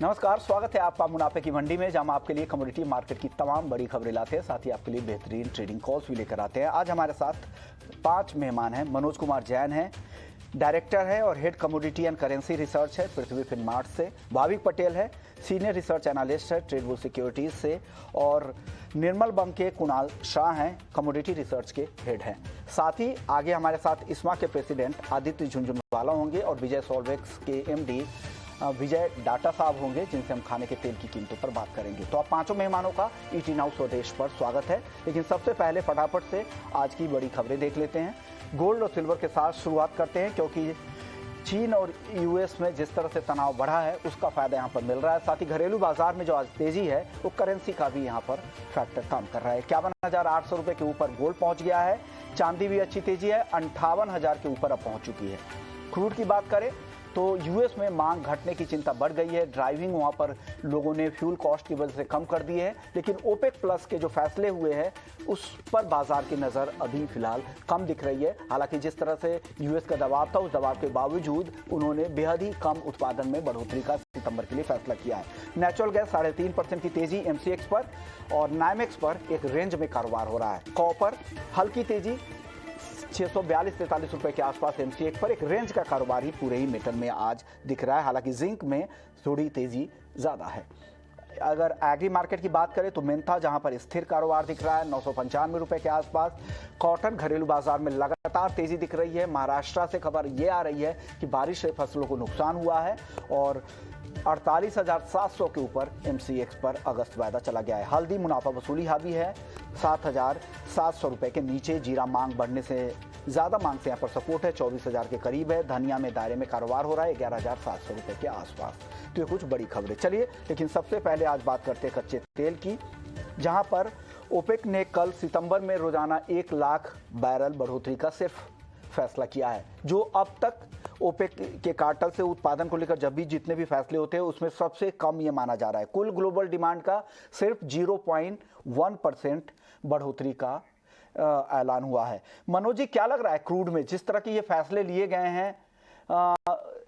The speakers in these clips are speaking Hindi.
नमस्कार, स्वागत है आपका मुनाफे की मंडी में, जहां हम आपके लिए कमोडिटी मार्केट की तमाम बड़ी खबरें लाते हैं, साथ ही आपके लिए बेहतरीन ट्रेडिंग कॉल्स भी लेकर आते हैं। आज हमारे साथ 5 मेहमान हैं। मनोज कुमार जैन हैं, डायरेक्टर है और head commodity and currency research है पृथ्वी फिनमार्ट से। भाविक पटेल है, सीनियर रिसर्च एनालिस्ट है ट्रेडबुल सिक्योरिटीज से। और निर्मल बम के कुणाल शाह हैं, कमोडिटी रिसर्च के हेड हैं। साथ ही आगे हमारे साथ इस्मा के प्रेसिडेंट आदित्य झुंझुनवाला होंगे और विजय सॉल्वेक्स के एमडी विजय डाटा साहब होंगे, जिनसे हम खाने के तेल की कीमतों पर बात करेंगे। तो आप पांचों मेहमानों का ईटी नाउ स्वदेश पर स्वागत है। लेकिन सबसे पहले फटाफट से आज की बड़ी खबरें देख लेते हैं। गोल्ड और सिल्वर के साथ शुरुआत करते हैं, क्योंकि चीन और यूएस में जिस तरह से तनाव बढ़ा है उसका फायदा यहाँ पर मिल रहा है। साथ ही घरेलू बाजार में जो आज तेजी है वो करेंसी का भी यहाँ पर फैक्टर काम कर रहा है। 51,800 रुपये के ऊपर गोल्ड पहुँच गया है। चांदी भी अच्छी तेजी है, 58,000 के ऊपर अब पहुँच चुकी है। क्रूड की बात करें तो यूएस में मांग घटने की चिंता बढ़ गई है। ड्राइविंग वहां पर लोगों ने फ्यूल कॉस्ट की वजह से कम कर दी है, लेकिन ओपेक प्लस के जो फैसले हुए हैं उस पर बाजार की नज़र अभी फिलहाल कम दिख रही है। हालांकि जिस तरह से यूएस का दबाव था, उस दबाव के बावजूद उन्होंने बेहद ही कम उत्पादन में बढ़ोतरी का सितंबर के लिए फैसला किया है। नेचुरल गैस 3.5% की तेजी एमसीएक्स पर और नाइमेक्स पर एक रेंज में कारोबार हो रहा है। कॉपर हल्की तेजी 642-43 रुपए के आसपास एमसीएक्स पर, एक रेंज का कारोबार ही पूरे ही मेटल में आज दिख रहा है। हालांकि जिंक में थोड़ी तेजी ज्यादा है। अगर एग्री मार्केट की बात करें तो मेंथा जहां पर स्थिर कारोबार दिख रहा है 995 रुपए के आसपास। कॉटन घरेलू बाजार में लगातार तेजी दिख रही है। महाराष्ट्र से खबर ये आ रही है कि बारिश से फसलों को नुकसान हुआ है और 48,700 के ऊपर एमसीएक्स पर अगस्त वायदा चला गया है। हल्दी मुनाफा वसूली हावी है 7,700 रुपए के नीचे। जीरा मांग बढ़ने से ज्यादा मांग से यहाँ पर सपोर्ट है, 24,000 के करीब है। धनिया में दायरे में कारोबार हो रहा है 11,700 रुपए के आसपास। तो ये कुछ बड़ी खबरें। चलिए, लेकिन सबसे पहले आज बात करते हैं कच्चे तेल की, जहां पर ओपेक ने कल सितंबर में रोजाना 1 लाख बैरल बढ़ोतरी का सिर्फ फैसला किया है, जो अब तक ओपेक के कार्टल से उत्पादन को लेकर जब भी जितने भी फैसले होते हैं उसमें सबसे कम ये माना जा रहा है। कुल ग्लोबल डिमांड का सिर्फ 0.1% बढ़ोतरी का ऐलान हुआ है। मनोज जी, क्या लग रहा है क्रूड में जिस तरह के ये फैसले लिए गए हैं,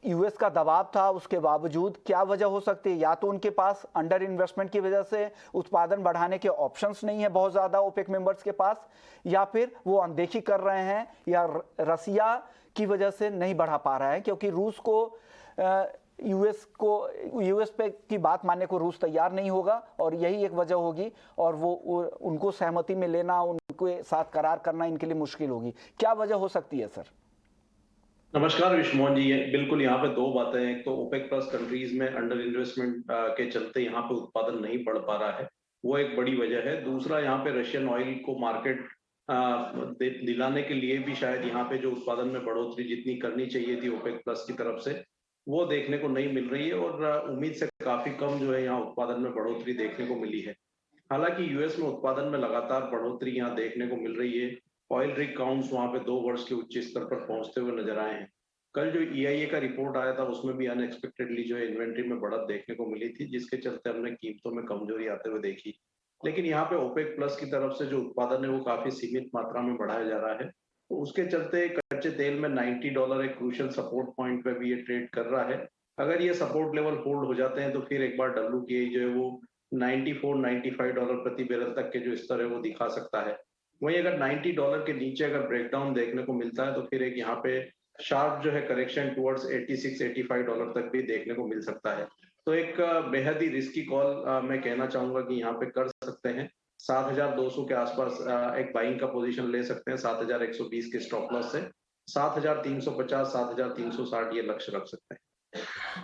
यूएस का दबाव था, उसके बावजूद क्या वजह हो सकती है? या तो उनके पास अंडर इन्वेस्टमेंट की वजह से उत्पादन बढ़ाने के ऑप्शंस नहीं है बहुत ज्यादा ओपेक मेंबर्स के पास, या फिर वो अनदेखी कर रहे हैं, या रसिया की वजह से नहीं बढ़ा पा रहा है, क्योंकि रूस को यूएस पे की बात मानने को रूस तैयार नहीं होगा और यही एक वजह होगी, और वो उनको सहमति में लेना, उनके साथ करार करना इनके लिए मुश्किल होगी। क्या वजह हो सकती है सर? नमस्कार विश्वमोहन जी। बिल्कुल, यहाँ पे दो बातें हैं। एक तो ओपेक प्लस कंट्रीज में अंडर इन्वेस्टमेंट के चलते यहाँ पे उत्पादन नहीं बढ़ पा रहा है, वो एक बड़ी वजह है। दूसरा, यहाँ पे रशियन ऑयल को मार्केट दिलाने के लिए भी शायद यहाँ पे जो उत्पादन में बढ़ोतरी जितनी करनी चाहिए थी ओपेक प्लस की तरफ से, वो देखने को नहीं मिल रही है और उम्मीद से काफी कम जो है यहाँ उत्पादन में बढ़ोतरी देखने को मिली है। हालांकि यूएस में उत्पादन में लगातार बढ़ोतरी यहाँ देखने को मिल रही है। ऑयल रिग काउंट्स वहां पे 2 वर्ष के उच्च स्तर पर पहुंचते हुए नजर आए हैं। कल जो ईआईए का रिपोर्ट आया था उसमें भी अनएक्सपेक्टेडली जो है इन्वेंट्री में बढ़त देखने को मिली थी, जिसके चलते हमने कीमतों में कमजोरी आते हुए देखी। लेकिन यहाँ पे ओपेक प्लस की तरफ से जो उत्पादन है वो काफी सीमित मात्रा में बढ़ाया जा रहा है, तो उसके चलते कच्चे तेल में $90 एक क्रूशियल सपोर्ट पॉइंट पे भी ये ट्रेड कर रहा है। अगर ये सपोर्ट लेवल होल्ड हो जाते हैं तो फिर एक बार WTI जो है वो $94-95 प्रति बैरल तक के जो स्तर है वो दिखा सकता है। वहीं अगर $90 के नीचे अगर ब्रेकडाउन देखने को मिलता है तो फिर एक यहाँ पे शार्प जो है करेक्शन टुवर्ड्स $86-85 तक भी देखने को मिल सकता है। तो एक बेहद ही रिस्की कॉल मैं कहना चाहूंगा कि यहाँ पे कर सकते हैं। 7,200 के आसपास एक बाइंग का पोजीशन ले सकते हैं, 7,120 के स्टॉप लॉस से। 7,350, 7,360 ये लक्ष्य रख सकते हैं।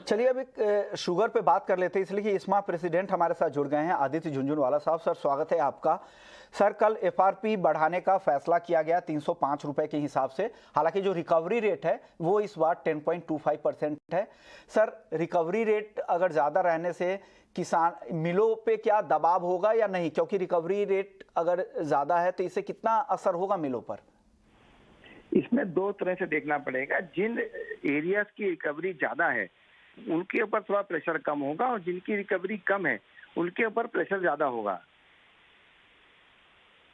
चलिए, अब एक शुगर पे बात कर लेते हैं, इसलिए कि इसमा प्रेसिडेंट हमारे साथ जुड़ गए हैं, आदित्य झुंझुनवाला साहब। सर, स्वागत है आपका। सर, कल एफआरपी बढ़ाने का फैसला किया गया 305 रुपए के हिसाब से। हालांकि जो रिकवरी रेट है वो इस बार 10.25% है। सर, रिकवरी रेट अगर ज्यादा रहने से किसान मिलों पे क्या दबाव होगा या नहीं? क्योंकि रिकवरी रेट अगर ज्यादा है तो इससे कितना असर होगा मिलों पर? इसमें 2 तरह से देखना पड़ेगा। जिन एरियाज की रिकवरी ज्यादा है उनके ऊपर थोड़ा प्रेशर कम होगा, और जिनकी रिकवरी कम है उनके ऊपर प्रेशर ज्यादा होगा,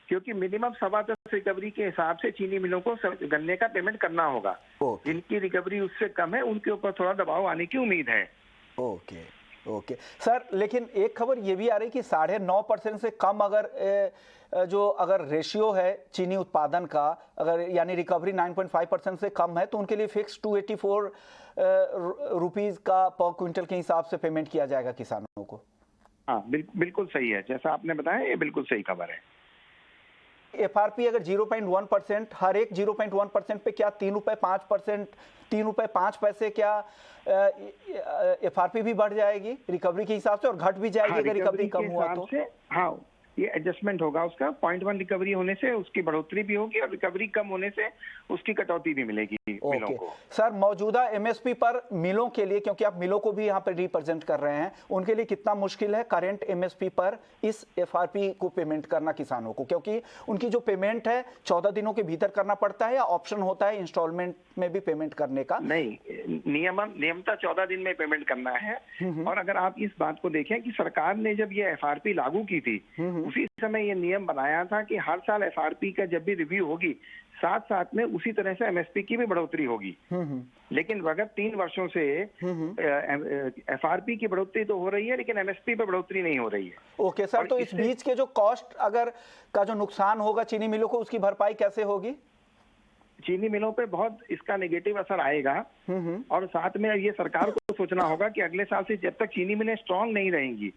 क्योंकि मिनिमम 10.25 रिकवरी के हिसाब से चीनी मिलों को गन्ने का पेमेंट करना होगा। जिनकी रिकवरी उससे कम है उनके ऊपर थोड़ा दबाव आने की उम्मीद है। ओके ओके सर, लेकिन एक खबर ये भी आ रही कि 9.5% से कम अगर रेशियो है चीनी उत्पादन का, अगर यानी रिकवरी 9.5% से कम है तो उनके लिए फिक्स 284 रुपीज का पर क्विंटल के हिसाब से पेमेंट किया जाएगा किसानों को। हाँ, बिल्कुल सही है, जैसा आपने बताया ये बिल्कुल सही खबर है। एफआरपी अगर 0.1%, हर एक 0.1% पे क्या 3 रुपए 5 क्या एफआरपी भी बढ़ जाएगी रिकवरी के हिसाब से और घट भी जाएगी? हाँ, अगर रिकवरी कम हुआ तो हाँ, ये एडजस्टमेंट होगा उसका। 0.1 रिकवरी होने से उसकी बढ़ोतरी भी होगी और रिकवरी कम होने से उसकी कटौती भी मिलेगी मिलों को। सर, मौजूदा एमएसपी पर मिलों के लिए, क्योंकि आप मिलों को भी यहाँ पर रिप्रेजेंट कर रहे हैं, उनके लिए कितना मुश्किल है करंट एमएसपी पर इस एफआरपी को पेमेंट करना किसानों को? क्योंकि उनकी जो पेमेंट है 14 दिनों के भीतर करना पड़ता है या ऑप्शन होता है इंस्टॉलमेंट में भी पेमेंट करने का? नहीं, नियमतः 14 दिन में पेमेंट करना है। और अगर आप इस बात को देखें कि सरकार ने जब ये एफआरपी लागू की थी उसी समय ये नियम बनाया था कि हर साल एफआरपी का जब भी रिव्यू होगी साथ साथ में उसी तरह से एमएसपी की भी बढ़ोतरी होगी। लेकिन विगत 3 वर्षों से एफआरपी की बढ़ोतरी तो हो रही है लेकिन एमएसपी पे बढ़ोतरी नहीं हो रही है। ओके सर, तो इस बीच के जो कॉस्ट अगर का जो नुकसान होगा चीनी मिलों को, उसकी भरपाई कैसे होगी? चीनी मिलों पे बहुत इसका नेगेटिव असर आएगा और साथ में ये सरकार को सोचना होगा कि अगले साल से जब तक चीनी मिलें स्ट्रांग नहीं रहेंगी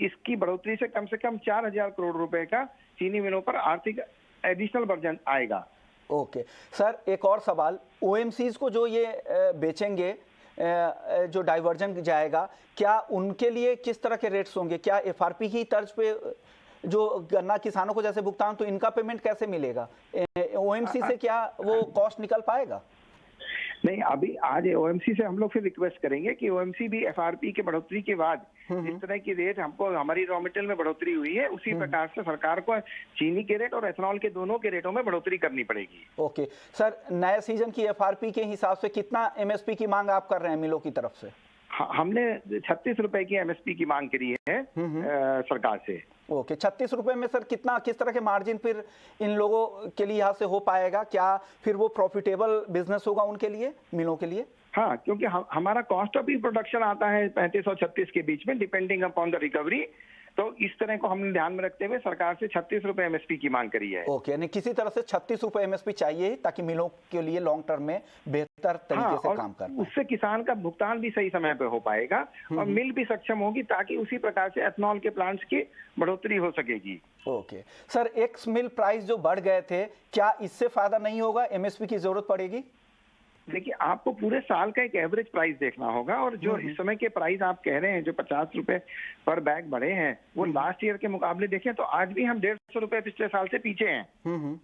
इसकी बढ़ोतरी से कम 4,000 करोड़ रुपए का चीनी मिलों पर आर्थिक एडिशनल बर्डन आएगा। ओके सर, एक और सवाल, ओएमसीज को जो ये बेचेंगे, जो डाइवर्जन जाएगा, क्या उनके लिए किस तरह के रेट्स होंगे? क्या एफआरपी की तर्ज पे जो गन्ना किसानों को जैसे भुगतान, तो इनका पेमेंट कैसे मिलेगा? ओएमसी से क्या वो कॉस्ट निकल पाएगा? नहीं, अभी आज ओएमसी से हम लोग फिर रिक्वेस्ट करेंगे कि ओएमसी भी एफआरपी के बढ़ोतरी के बाद इस तरह की रेट हमको हमारी रॉ मटेरियल में बढ़ोतरी हुई है उसी प्रकार से सरकार को चीनी के रेट और एथेनॉल के दोनों के रेटों में बढ़ोतरी करनी पड़ेगी। ओके सर, नए सीजन की एफआरपी के हिसाब से कितना एमएसपी की मांग आप कर रहे हैं मिलों की तरफ से? हमने 36 रुपए की एमएसपी की मांग करी है सरकार से। ओके, 36 रुपए में सर किस तरह के मार्जिन फिर इन लोगों के लिए यहाँ से हो पाएगा? क्या फिर वो प्रॉफिटेबल बिजनेस होगा उनके लिए, मिलों के लिए? हाँ, क्योंकि हमारा कॉस्ट ऑफ प्रोडक्शन आता है 35 और 36 के बीच में डिपेंडिंग अपॉन द रिकवरी। तो इस तरह को हमने ध्यान में रखते हुए सरकार से 36 रुपए एमएसपी की मांग करी है। ओके, यानी किसी तरह से 36 रुपए एमएसपी चाहिए ताकि मिलों के लिए लॉन्ग टर्म में बेहतर तरीके से काम कर पाए। उससे किसान का भुगतान भी सही समय पे हो पाएगा और मिल भी सक्षम होगी ताकि उसी प्रकार से एथेनॉल के प्लांट्स की बढ़ोतरी हो सकेगी। ओके सर, एक्स मिल प्राइस जो बढ़ गए थे, क्या इससे फायदा नहीं होगा? एमएसपी की जरूरत पड़ेगी? देखिए, आपको पूरे साल का एक एवरेज प्राइस देखना होगा और जो इस समय के प्राइस आप कह रहे हैं जो 50 रुपए पर बैग बढ़े हैं वो लास्ट ईयर के मुकाबले देखें तो आज भी हम 150 रुपए पिछले साल से पीछे हैं।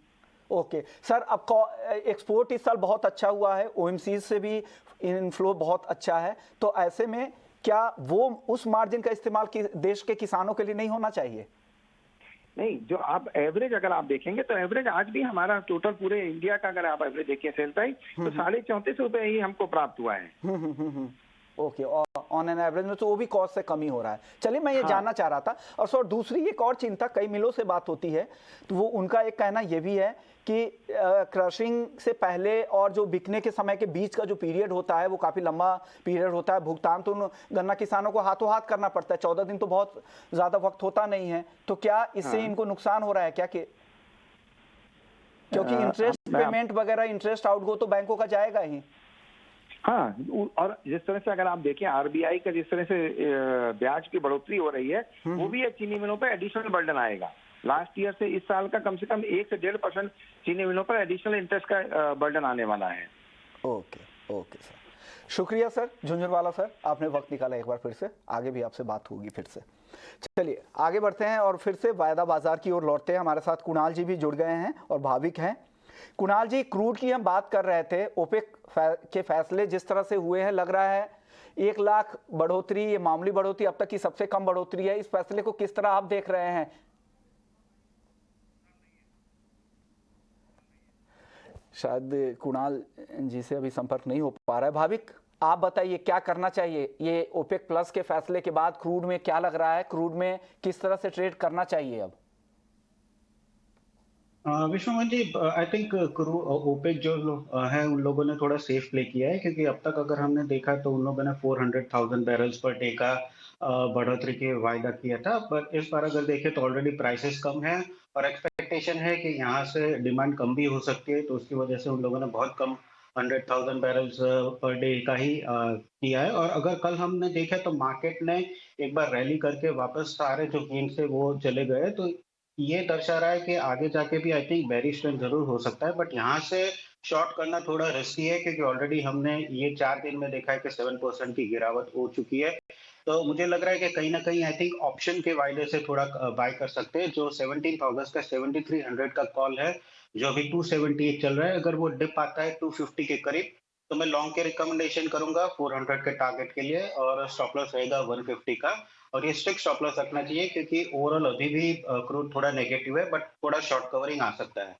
ओके सर, अब एक्सपोर्ट इस साल बहुत अच्छा हुआ है, ओएमसी से भी इनफ्लो बहुत अच्छा है, तो ऐसे में क्या वो उस मार्जिन का इस्तेमाल देश के किसानों के लिए नहीं होना चाहिए? नहीं, जो आप एवरेज अगर आप देखेंगे तो एवरेज आज भी हमारा टोटल पूरे इंडिया का अगर आप एवरेज देखिए सेल प्राइस तो 34.5 रुपए ही हमको प्राप्त हुआ है। ओके, ऑन एन एवरेज में तो वो भी कॉस्ट से कम ही हो रहा है। चलिए, मैं ये जानना चाह रहा था। और सर, दूसरी एक और चिंता, कई मिलों से बात होती है तो वो उनका एक कहना ये भी है कि क्रशिंग से पहले और जो बिकने के समय के बीच का जो पीरियड होता है वो काफ़ी लंबा पीरियड होता है। भुगतान तो गन्ना किसानों को हाथों हाथ करना पड़ता है, 14 दिन तो बहुत ज़्यादा वक्त होता नहीं है। तो क्या इससे इनको नुकसान हो रहा है क्या? क्योंकि इंटरेस्ट पेमेंट वगैरह, इंटरेस्ट आउटगो तो बैंकों का जाएगा ही। हाँ, और जिस तरह से अगर आप देखें आरबीआई का जिस तरह से ब्याज की बढ़ोतरी हो रही है वो भी एक चीनी मिलों पर एडिशनल बर्डन आएगा। लास्ट ईयर से इस साल का कम से कम 1 से 1.5% चीनी मिलों पर एडिशनल इंटरेस्ट का बर्डन आने वाला है। ओके सर, शुक्रिया सर झुंझुनवाला सर, आपने वक्त निकाला एक बार फिर से। आगे भी आपसे बात होगी फिर से। चलिए आगे बढ़ते हैं और फिर से वायदा बाजार की ओर लौटते हैं। हमारे साथ कुणाल जी भी जुड़ गए हैं और भाविक हैं। कुणाल जी, क्रूड की हम बात कर रहे थे, ओपेक के फैसले जिस तरह से हुए हैं, लग रहा है 1 लाख बढ़ोतरी, ये मामूली बढ़ोतरी, अब तक की सबसे कम बढ़ोतरी है। इस फैसले को किस तरह आप देख रहे हैं? शायद कुणाल जी से अभी संपर्क नहीं हो पा रहा है। भाविक, आप बताइए क्या करना चाहिए? ये ओपेक प्लस के फैसले के बाद क्रूड में क्या लग रहा है, क्रूड में किस तरह से ट्रेड करना चाहिए अब? विश्व Mohan ji, I think crew OPEC जो है उन लोगों ने थोड़ा सेफ प्ले किया है, क्योंकि अब तक अगर हमने देखा तो उन लोगों ने 400,000 बैरल्स पर डे का बढ़ोतरी के वायदा किया था। पर इस बार अगर देखें तो ऑलरेडी प्राइसेस कम है और एक्सपेक्टेशन है कि यहाँ से डिमांड कम भी हो सकती है, तो उसकी वजह से उन लोगों ने बहुत कम 100,000 बैरल्स पर डे का ही किया है। और अगर कल हमने देखा तो मार्केट ने एक बार रैली करके वापस सारे जो गेन से वो चले गए, तो ये दर्शा रहा है कि आगे जाके भी आई थिंक बेरिश ट्रेंड जरूर हो सकता है, बट यहाँ से शॉर्ट करना थोड़ा रिस्की है, क्योंकि ऑलरेडी हमने ये 4 दिन में देखा है कि 7% की गिरावट हो चुकी है। तो मुझे लग रहा है कि कहीं ना कहीं आई थिंक ऑप्शन के वायदे से थोड़ा बाय कर सकते हैं। जो 17 अगस्त का 7300 का कॉल है, जो अभी 278 चल रहा है, अगर वो डिप आता है 250 के करीब, तो मैं लॉन्ग के रिकमेंडेशन करूंगा 400 के टारगेट के लिए, और स्टॉप लॉस रहेगा 150 का। और ये स्ट्रिक्ट स्टॉप लॉस रखना चाहिए, क्योंकि ओवरऑल अभी भी क्रूड थोड़ा नेगेटिव है, बट थोड़ा शॉर्ट कवरिंग आ सकता है।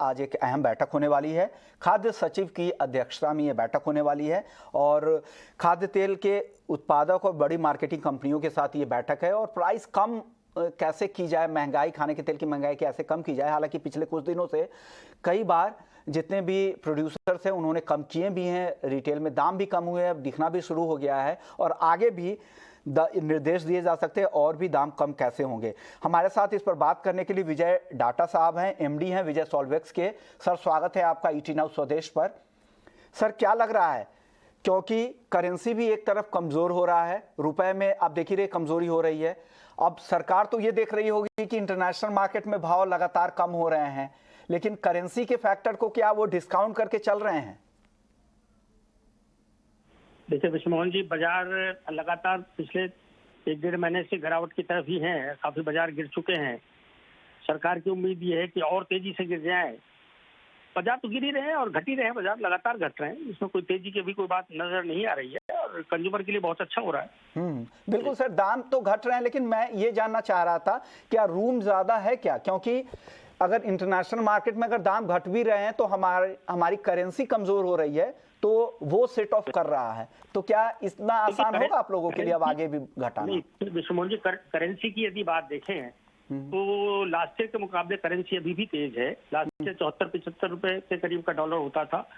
आज एक अहम बैठक होने वाली है। खाद्य सचिव की अध्यक्षता में ये बैठक होने वाली है और खाद्य तेल के उत्पादक और बड़ी मार्केटिंग कंपनियों के साथ ये बैठक है। और प्राइस कम कैसे की जाए, महंगाई, खाने के तेल की महंगाई कैसे कम की जाए। हालांकि पिछले कुछ दिनों से कई बार जितने भी प्रोड्यूसर्स हैं उन्होंने कम किए भी हैं, रिटेल में दाम भी कम हुए हैं, अब दिखना भी शुरू हो गया है और आगे भी निर्देश दिए जा सकते हैं और भी दाम कम कैसे होंगे। हमारे साथ इस पर बात करने के लिए विजय डाटा साहब हैं, एमडी हैं विजय सॉल्वेक्स के। सर, स्वागत है आपका ईटी नाउ स्वदेश पर। सर, क्या लग रहा है, क्योंकि करेंसी भी एक तरफ कमज़ोर हो रहा है, रुपए में आप देख ही रहे कमज़ोरी हो रही है। अब सरकार तो ये देख रही होगी कि इंटरनेशनल मार्केट में भाव लगातार कम हो रहे हैं, लेकिन करेंसी के फैक्टर को क्या वो डिस्काउंट करके चल रहे हैं? देखिए विश्व मोहन जी, बाजार लगातार पिछले 1-1.5 महीने से गिरावट की तरफ ही है। काफी बाजार गिर चुके हैं। सरकार की उम्मीद ये है कि और तेजी से गिर जाए। बाजार तो गिर ही रहे हैं और घट ही रहे हैं, बाजार लगातार घट रहे हैं, इसमें कोई तेजी की भी कोई बात नजर नहीं आ रही है और कंज्यूमर के लिए बहुत अच्छा हो रहा है। बिल्कुल सर, दाम तो घट रहे हैं, लेकिन मैं ये जानना चाह रहा था क्या रूम ज्यादा है क्या? क्योंकि अगर इंटरनेशनल मार्केट में अगर दाम घट भी रहे हैं तो हमारी करेंसी कमजोर हो रही है, तो वो सेट ऑफ कर रहा है। तो क्या इतना आसान होगा आप लोगों के लिए अब आगे भी घटाना? विश्व मोहन जी, करेंसी की यदि बात देखें तो लास्ट ईयर के मुकाबले करेंसी अभी भी तेज है। लास्ट ईयर 74-75 रुपए के करीब का डॉलर होता था,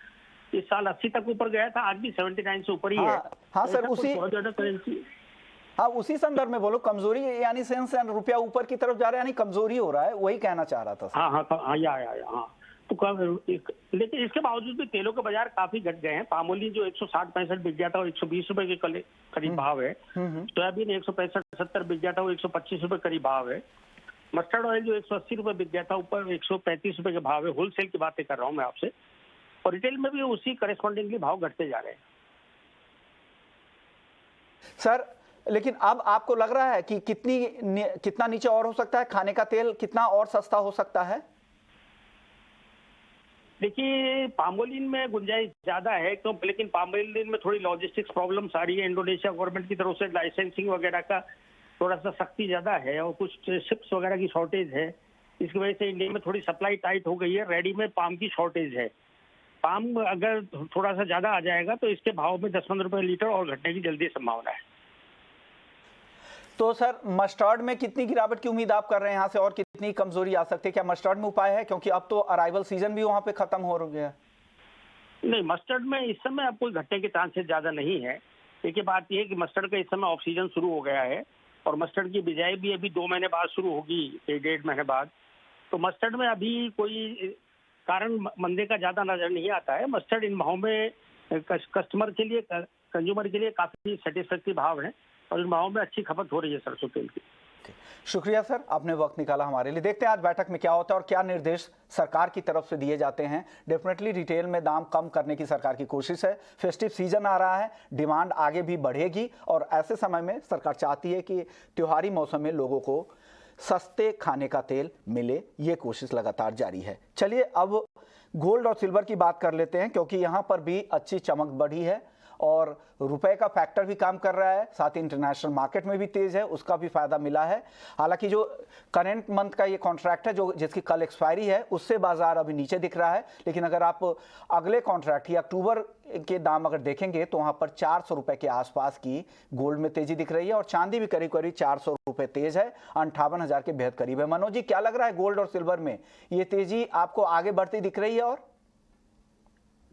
इस साल 80 तक ऊपर गया था, आज भी 79 से ऊपर ही है। हाँ सर, उसी बहुत ज्यादा करेंसी, हाँ उसी संदर्भ में बोलो, कमजोरी यानी सेंस रुपया ऊपर की तरफ जा रहा है, यानी कमजोरी हो रहा है, वही कहना चाह रहा था। हाँ, तो लेकिन इसके बावजूद भी तेलों के बाजार काफी घट गए हैं। पामोलिन जो 160-65 बिक गया था वो 120 रुपए के करीब भाव है। सोयाबीन 165-70 बिक गया था वो 125 रुपए करीब भाव है। मस्टर्ड ऑयल जो 180 रुपए बिक गया था ऊपर 135 रुपए के भाव है। होलसेल की बातें कर रहा हूँ मैं आपसे, और रिटेल में भी उसी करेस्पॉन्डिंगली भाव घटते जा रहे हैं। सर, लेकिन अब आपको लग रहा है कि कितना नीचे और हो सकता है? खाने का तेल कितना और सस्ता हो सकता है? देखिए, पामोलिन में गुंजाइश ज्यादा है, क्यों? लेकिन पामोलिन में थोड़ी लॉजिस्टिक्स प्रॉब्लम्स आ रही है। इंडोनेशिया गवर्नमेंट की तरफ से लाइसेंसिंग वगैरह का थोड़ा सा सख्ती ज्यादा है और कुछ शिप्स वगैरह की शॉर्टेज है। इसकी वजह से इंडिया में थोड़ी सप्लाई टाइट हो गई है। रेडी में पाम की शॉर्टेज है। पाम अगर थोड़ा सा ज्यादा आ जाएगा तो इसके भाव में 10-15 रुपए लीटर और घटने की जल्दी संभावना है। तो सर, मस्टर्ड में कितनी गिरावट की उम्मीद आप कर रहे हैं? यहाँ से और कितनी कमजोरी आ सकती है? क्या मस्टर्ड में उपाय है, क्योंकि अब तो अराइवल सीजन भी वहां पे खत्म हो गया? नहीं, मस्टर्ड में इस समय अब कोई घटने के चांसेस ज्यादा नहीं है। देखिए, बात यह है कि मस्टर्ड का इस समय ऑफ सीजन शुरू हो गया है और मस्टर्ड की बिजाई भी अभी 2 महीने बाद शुरू होगी, 1-1.5 महीने बाद। तो मस्टर्ड में अभी कोई कारण मंदे का ज्यादा नजर नहीं आता है। मस्टर्ड इन भाव में कस्टमर के लिए, कंज्यूमर के लिए काफी सेटिस्फैक्टरी भाव है और इन भावों में अच्छी खपत हो रही है सरसों तेल की। शुक्रिया सर, आपने वक्त निकाला हमारे लिए। देखते हैं आज बैठक में क्या होता है और क्या निर्देश सरकार की तरफ से दिए जाते हैं। डेफिनेटली रिटेल में दाम कम करने की सरकार की कोशिश है। फेस्टिव सीजन आ रहा है, डिमांड आगे भी बढ़ेगी और ऐसे समय में सरकार चाहती है कि त्योहारी मौसम में लोगों को सस्ते खाने का तेल मिले। ये कोशिश लगातार जारी है। चलिए अब गोल्ड और सिल्वर की बात कर लेते हैं, क्योंकि यहाँ पर भी अच्छी चमक बढ़ी है और रुपए का फैक्टर भी काम कर रहा है, साथ ही इंटरनेशनल मार्केट में भी तेज है, उसका भी फायदा मिला है। हालांकि जो करंट मंथ का ये कॉन्ट्रैक्ट है जो जिसकी कल एक्सपायरी है उससे बाजार अभी नीचे दिख रहा है, लेकिन अगर आप अगले कॉन्ट्रैक्ट या अक्टूबर के दाम अगर देखेंगे तो वहां पर 400 रुपए के आसपास की गोल्ड में तेजी दिख रही है और चांदी भी करीब करीब 400 रुपए तेज है, 58,000 के बेहद करीब है। मनोज जी, क्या लग रहा है गोल्ड और सिल्वर में ये तेजी आपको आगे बढ़ती दिख रही है? और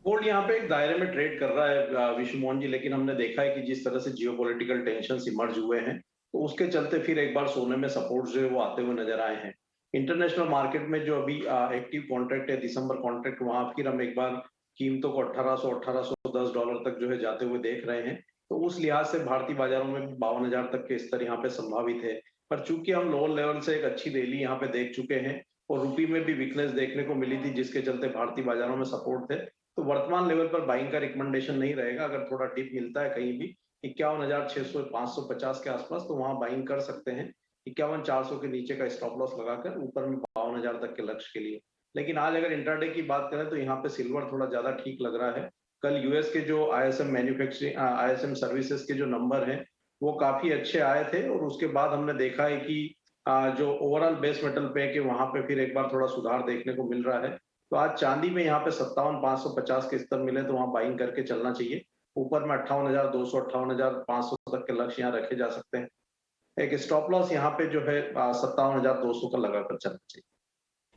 गोल्ड यहाँ पे एक दायरे में ट्रेड कर रहा है विश्व मोहन जी, लेकिन हमने देखा है कि जिस तरह से जियोपॉलिटिकल टेंशन इमर्ज हुए हैं तो उसके चलते फिर एक बार सोने में सपोर्ट जो है वो आते हुए नजर आए हैं। इंटरनेशनल मार्केट में जो अभी एक्टिव कॉन्ट्रैक्ट है दिसंबर कॉन्ट्रैक्ट, वहां फिर हम एक बार कीमतों को 1810 डॉलर तक जो है जाते हुए देख रहे हैं। तो उस लिहाज से भारतीय बाजारों में 52,000 तक के स्तर यहाँ पे संभावित है। पर चूंकि हम लोअर लेवल से एक अच्छी रैली यहाँ पे देख चुके हैं और रुपये में भी वीकनेस देखने को मिली थी जिसके चलते भारतीय बाजारों में सपोर्ट थे, तो वर्तमान लेवल पर बाइंग का रिकमेंडेशन नहीं रहेगा। अगर थोड़ा डिप मिलता है कहीं भी 51,600 550 के आसपास तो वहां बाइंग कर सकते हैं। 51,400 के नीचे का स्टॉप लॉस लगाकर ऊपर में 52,000 तक के लक्ष्य के लिए। लेकिन आज अगर इंट्राडे की बात करें तो यहाँ पे सिल्वर थोड़ा ज्यादा ठीक लग रहा है। कल यूएस के जो आईएसएम मैन्युफैक्चरिंग आईएसएम सर्विसेज के जो नंबर हैं वो काफी अच्छे आए थे और उसके बाद हमने देखा है कि जो ओवरऑल बेस मेटल पे कि वहां पे फिर एक बार थोड़ा सुधार देखने को मिल रहा है। तो आज चांदी में यहाँ पे 57,550 के स्तर मिले तो वहां बाइंग करके चलना चाहिए। ऊपर में 58,200 58,500 तक के लक्ष्य यहाँ रखे जा सकते हैं। एक स्टॉप लॉस यहाँ पे जो है 57,200 का लगाकर चलना चाहिए।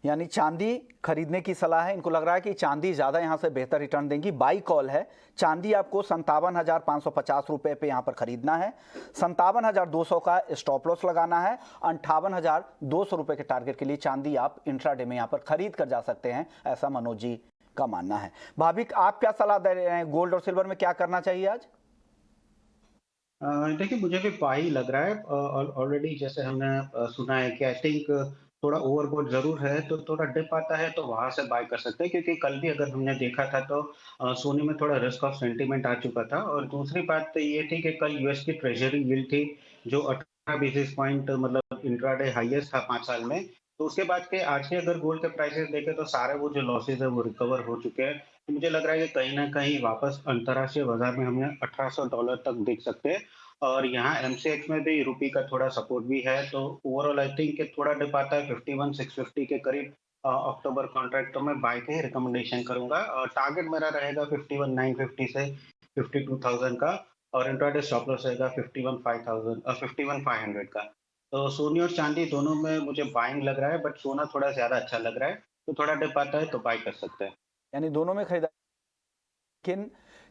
यानी चांदी खरीदने की सलाह है। इनको लग रहा है कि चांदी ज्यादा यहां से बेहतर रिटर्न देंगी। बाई कॉल है। चांदी आपको 57,550 रुपए पे यहां पर खरीदना है, 57,200 का स्टॉप लॉस लगाना है, 58,200 रुपए के टारगेट के लिए चांदी आप इंट्राडे में यहां पर खरीद कर जा सकते हैं, ऐसा मनोज जी का मानना है। भाविक, आप क्या सलाह दे रहे हैं? गोल्ड और सिल्वर में क्या करना चाहिए आज? देखिए, मुझे भी बाई लग रहा है। ऑलरेडी जैसे हमने सुना है कि आई थिंक थोड़ा ओवरबोट जरूर है, तो थोड़ा डिप आता है तो वहां से बाय कर सकते हैं, क्योंकि कल भी अगर हमने देखा था तो सोने में थोड़ा रिस्क ऑफ सेंटीमेंट आ चुका था। और दूसरी बात तो ये थी कि कल यूएस की ट्रेजरी यील्ड थी जो 18 बेसिस पॉइंट मतलब इंट्राडे हाईएस्ट था 5 साल में। तो उसके बाद के आज के अगर गोल्ड के प्राइसेस देखें तो सारे वो जो लॉसेज है वो रिकवर हो चुके हैं। तो मुझे लग रहा है कि कहीं ना कहीं वापस अंतर्राष्ट्रीय बाजार में हमें $1,800 तक देख सकते हैं। और यहाँ एमसीएक्स में भी रुपये का थोड़ा सपोर्ट भी है। तो ओवरऑल आई थिंक थोड़ा डिप आता है 51,650 के करीब अक्टूबर कॉन्ट्रैक्ट, तो मैं बाय के ही रिकमेंडेशन करूंगा। टारगेट मेरा रहेगा 51,950 से 52,000 का, और इंट्राडे स्टॉप लॉस रहेगा 51,500 का। तो सोने और चांदी दोनों में मुझे बाइंग लग रहा है, बट सोना थोड़ा ज्यादा अच्छा लग रहा है, तो थोड़ा डिप आता है तो बाय कर सकते हैं। यानी दोनों में खरीदा, लेकिन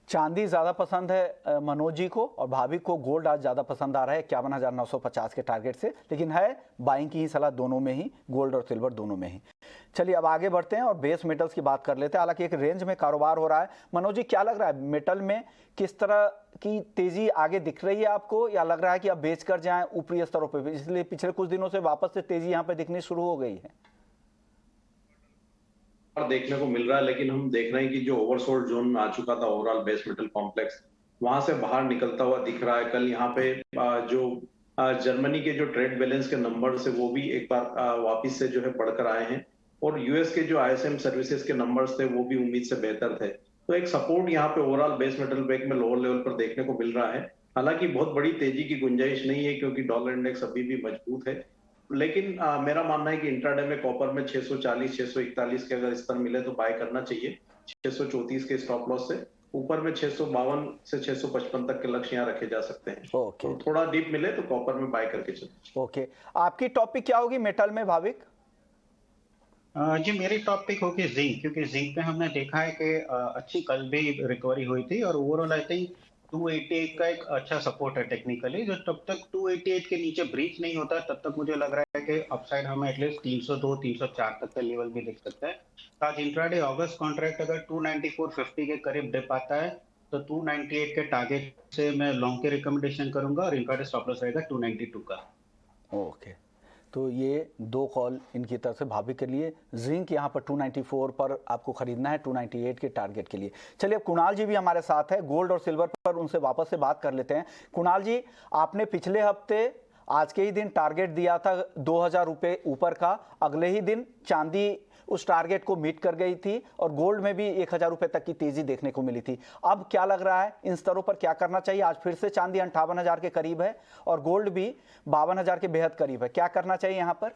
चांदी ज्यादा पसंद है मनोज जी को और भाविक को गोल्ड आज ज्यादा पसंद आ रहा है 51,950 के टारगेट से, लेकिन है बाइंग की ही सलाह दोनों में ही, गोल्ड और सिल्वर दोनों में ही। चलिए अब आगे बढ़ते हैं और बेस मेटल्स की बात कर लेते हैं। हालांकि एक रेंज में कारोबार हो रहा है। मनोज जी, क्या लग रहा है मेटल में किस तरह की तेजी आगे दिख रही है आपको, या लग रहा है कि अब बेच कर जाएं ऊपरी स्तरों पर, इसलिए पिछले कुछ दिनों से वापस से तेजी यहाँ पे दिखनी शुरू हो गई है? देखने को मिल रहा है, लेकिन हम देख रहे हैं कि जो ओवरसोल्ड जोन में आ चुका था ओवरऑल बेस मेटल कॉम्प्लेक्स, वहां से बाहर निकलता हुआ दिख रहा है। कल यहाँ पे जो जर्मनी के जो ट्रेड बैलेंस के नंबर से वो भी एक बार वापिस से जो है बढ़कर आए हैं, और यूएस के जो आईएसएम सर्विसेज के नंबर्स थे वो भी उम्मीद से बेहतर थे। तो एक सपोर्ट यहाँ पे ओवरऑल बेस मेटल बैग में लोअर लेवल पर देखने को मिल रहा है। हालांकि बहुत बड़ी तेजी की गुंजाइश नहीं है क्योंकि डॉलर इंडेक्स अभी भी मजबूत है। लेकिन मेरा मानना है कि इंट्राडे में कॉपर में 640 641 के अगर स्तर मिले तो बाय करना चाहिए। 634 के स्टॉप लॉस से ऊपर में 652 से 655 तक के लक्ष्य यहाँ रखे जा सकते हैं। ओके, तो थोड़ा डीप मिले तो कॉपर में बाय करके चले। ओके, आपकी टॉपिक क्या होगी मेटल में भाविक? जी, मेरी टॉपिक होगी जिंक, क्योंकि जिंक पे हमने देखा है कि अच्छी कल भी रिकवरी हुई थी, और ओवरऑल आई थिंक 288 का एक अच्छा सपोर्ट है टेक्निकली। जो तब तक 288 के नीचे ब्रीच नहीं होता तब तक मुझे लग रहा है कि अपसाइड हमें एटलीस्ट 302 304 तक का लेवल भी दिख सकता है। आज इंट्राडे ऑगस्ट कॉन्ट्रैक्ट अगर 294.50 के करीब डिप आता है तो 298 के टारगेट से मैं लॉन्ग के रिकमेंडेशन करूंगा, और इंट्राडे स्टॉप लॉस रहेगा 292 का। ओके, तो ये दो कॉल इनकी तरफ से भाविक के लिए। जिंक यहाँ पर 294 पर आपको खरीदना है 298 के टारगेट के लिए। चलिए अब कुणाल जी भी हमारे साथ है, गोल्ड और सिल्वर पर उनसे वापस से बात कर लेते हैं। कुणाल जी, आपने पिछले हफ्ते आज के ही दिन टारगेट दिया था 2,000 रुपये ऊपर का, अगले ही दिन चांदी उस टारगेट को मीट कर गई थी और गोल्ड में भी 1000 रुपए तक की तेजी देखने को मिली थी। अब क्या लग रहा है, इन स्तरों पर क्या करना चाहिए? आज फिर से चांदी 58,000 के करीब है और गोल्ड भी 52,000 के बेहद करीब है। क्या करना चाहिए यहाँ पर?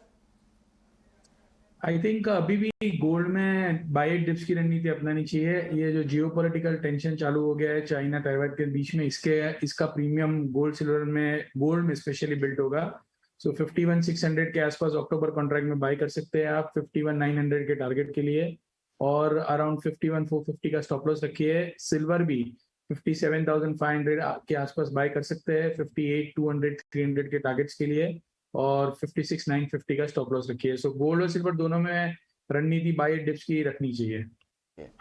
आई थिंक अभी भी गोल्ड में बाय डिप्स की रणनीति अपनानी चाहिए। ये जो जियोपॉलिटिकल टेंशन चालू हो गया है चाइना ताइवान के बीच में, इसका प्रीमियम गोल्ड में स्पेशली बिल्ट होगा। सो 51,600 के आसपास अक्टूबर कॉन्ट्रैक्ट में बाय कर सकते हैं आप 51,900 के टारगेट के लिए, और अराउंड 51,450 का स्टॉप लॉस रखिए। सिल्वर भी 57,500 के आसपास बाय कर सकते हैं 58,200 300 के टारगेट्स के लिए, और 56,950 का स्टॉप लॉस रखिए। सो गोल्ड और सिल्वर दोनों में रणनीति बाय डिप्स की रखनी चाहिए।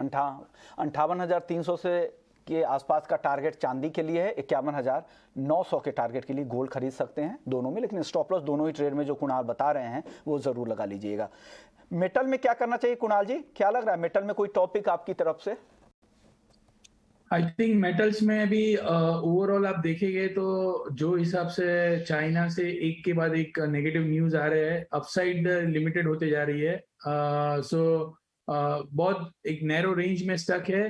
58,300 से के आसपास का टारगेट चांदी के लिए है, 51,900 के टारगेट के लिए गोल्ड खरीद सकते हैं दोनों में, लेकिन स्टॉप लॉस दोनों ही ट्रेड में जो कुणाल बता रहे हैं वो जरूर लगा लीजिएगा। मेटल में क्या करना चाहिए कुणाल जी, क्या लग रहा है मेटल में कोई टॉपिक आपकी तरफ से? आई थिंक मेटल्स में भी ओवरऑल आप देखेंगे तो जो हिसाब से चाइना से एक के बाद एक नेगेटिव न्यूज आ रहे हैं, अपसाइड लिमिटेड होते जा रही है। बहुत एक नैरो रेंज में स्टक है।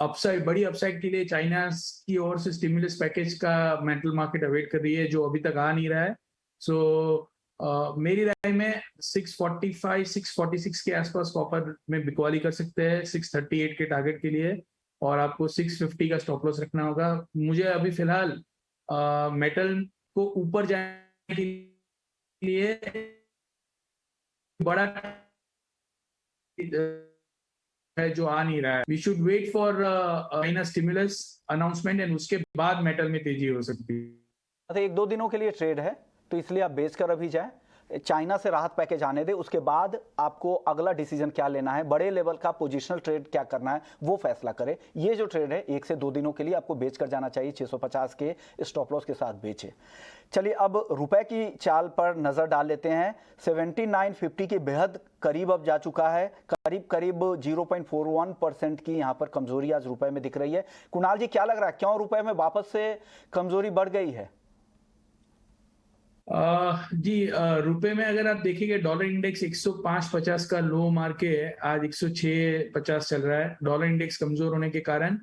अपसाइड, बड़ी अपसाइड के लिए चाइना की ओर से स्टिमुलस पैकेज का मेटल मार्केट अवेट कर रही है जो अभी तक आ नहीं रहा है। सो मेरी राय में 645 646 के आसपास कॉपर में बिकवाली कर सकते हैं 638 के टारगेट के लिए, और आपको 650 का स्टॉप लॉस रखना होगा। मुझे अभी फिलहाल मेटल को ऊपर जाने के लिए बड़ा है जो आ नहीं रहा है। We should wait for China stimulus announcement and उसके बाद मेटल में तेजी हो सकती है। 1-2 दिनों के लिए ट्रेड है तो इसलिए आप बेचकर अभी जाएं, चाइना से राहत पैकेज आने दे, उसके बाद आपको अगला डिसीजन क्या लेना है, बड़े लेवल का पोजीशनल ट्रेड क्या करना है वो फैसला करें। ये जो ट्रेड है 1 से 2 दिनों के लिए आपको बेच कर जाना चाहिए, 650 के स्टॉप लॉस के साथ बेचे। चलिए अब रुपए की चाल पर नजर डाल लेते हैं। 79.50 के बेहद करीब अब जा चुका है, करीब 0.41% की यहाँ पर कमजोरी आज रुपए में दिख रही है। कुणाल जी क्या लग रहा है, क्यों रुपए में वापस से कमजोरी बढ़ गई है? रुपए में अगर आप देखेंगे डॉलर इंडेक्स 105.50 का लो मार के आज 106.50 चल रहा है, डॉलर इंडेक्स कमजोर होने के कारण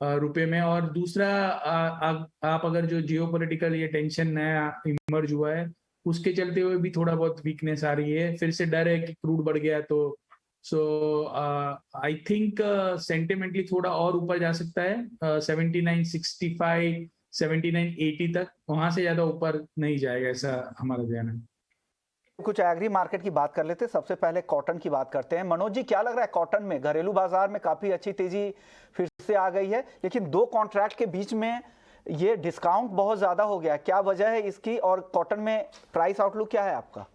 रुपए में। और दूसरा आप अगर जो जियोपॉलिटिकल ये टेंशन नया इमर्ज हुआ है उसके चलते हुए भी थोड़ा बहुत वीकनेस आ रही है, फिर से डर है कि क्रूड बढ़ गया तो आई थिंक सेंटिमेंटली थोड़ा और ऊपर जा सकता है 79.65 79.80 तक, वहां से ज्यादा ऊपर नहीं जाएगा ऐसा हमारा ध्यान है। कुछ एग्री मार्केट की बात कर लेते हैं, सबसे पहले कॉटन की बात करते हैं। मनोज जी क्या लग रहा है कॉटन में? घरेलू बाजार में काफी अच्छी तेजी फिर से आ गई है, लेकिन 2 कॉन्ट्रैक्ट के बीच में ये डिस्काउंट बहुत ज्यादा हो गया, क्या वजह है इसकी और कॉटन में प्राइस आउटलुक क्या है आपका?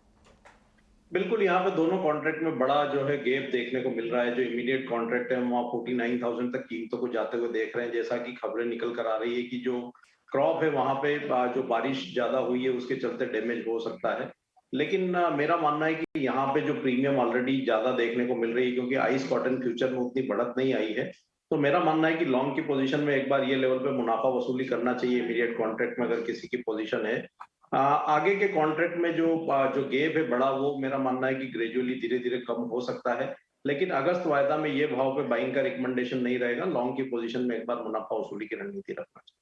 बिल्कुल, यहाँ पे दोनों कॉन्ट्रैक्ट में बड़ा जो है गैप देखने को मिल रहा है। जो इमीडिएट कॉन्ट्रैक्ट है वहाँ 49,000 तक कीमतों को जाते हुए देख रहे हैं, जैसा कि खबरें निकल कर आ रही है कि जो क्रॉप है वहां पे जो बारिश ज्यादा हुई है उसके चलते डैमेज हो सकता है। लेकिन मेरा मानना है कि यहाँ पे जो प्रीमियम ऑलरेडी ज्यादा देखने को मिल रही है, क्योंकि आइस कॉटन फ्यूचर में उतनी बढ़त नहीं आई है, तो मेरा मानना है कि लॉन्ग की पोजीशन में एक बार ये लेवल पे मुनाफा वसूली करना चाहिए इमीडिएट कॉन्ट्रैक्ट में अगर किसी की पोजीशन है। आगे के कॉन्ट्रैक्ट में जो गैप है बड़ा, वो मेरा मानना है कि ग्रेजुअली धीरे धीरे कम हो सकता है, लेकिन अगस्त वायदा में ये भाव पे बाइंग का रिकमेंडेशन नहीं रहेगा। लॉन्ग की पोजीशन में एक बार मुनाफा वसूली की रणनीति रखना चाहिए।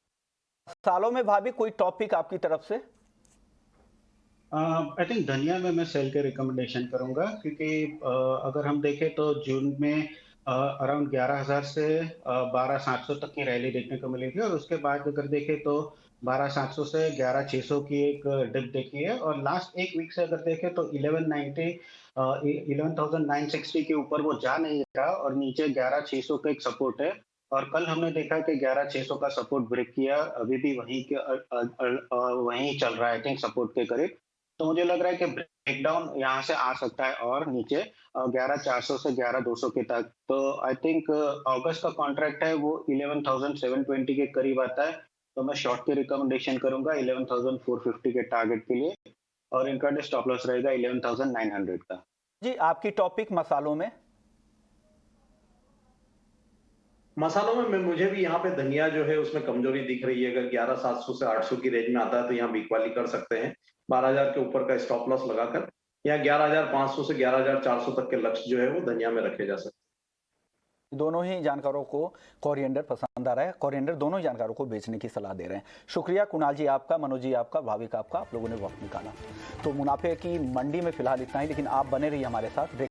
सालों में भाभी कोई टॉपिक आपकी तरफ से? आई थिंक धनिया में मैं सेल के रिकमेंडेशन करूंगा, क्योंकि अगर हम देखें तो जून में अराउंड 11,000 से 12,700 तक की रैली देखने को मिली थी, और उसके बाद अगर देखें तो 12,700 से 11,600 की एक डिप देखी है, और लास्ट एक वीक से अगर देखें तो 11,960 के ऊपर वो जा नहीं रहा, और नीचे 11,600 का एक सपोर्ट है। और कल हमने देखा कि 11,600 का सपोर्ट ब्रेक किया, अभी भी वहीं चल रहा है आई थिंक सपोर्ट के करीब। तो मुझे लग रहा है कि ब्रेकडाउन यहाँ से आ सकता है और नीचे 11,400 से 11,200 के तक। तो आई थिंक अगस्त का कॉन्ट्रैक्ट है वो 11,720 के करीब आता है, तो मैं शॉर्ट की रिकमेंडेशन करूंगा 11,450 के टारगेट के लिए, और इंट्राडे स्टॉप लॉस रहेगा 11,900 का। जी आपकी टॉपिक मसालों में? मसालों में मुझे भी यहाँ पे धनिया जो है उसमें कमजोरी दिख रही है। अगर 11,700 से 800 की रेंज में आता है तो यहाँ बिकवाली कर सकते हैं 12,000 के ऊपर का स्टॉप लॉस लगाकर। या 11,500 से 11,400 तक के लक्ष्य जो है वो धनिया में रखे जा सकते हैं। दोनों ही जानकारों को कोरिएंडर पसंद आ रहा है, कोरिएंडर दोनों ही जानकारों को बेचने की सलाह दे रहे हैं। शुक्रिया कुणाल जी आपका, मनोज जी आपका, भाविक आपका, आप लोगों ने वक्त निकाला। तो मुनाफे की मंडी में फिलहाल इतना ही, लेकिन आप बने रहिए हमारे साथ।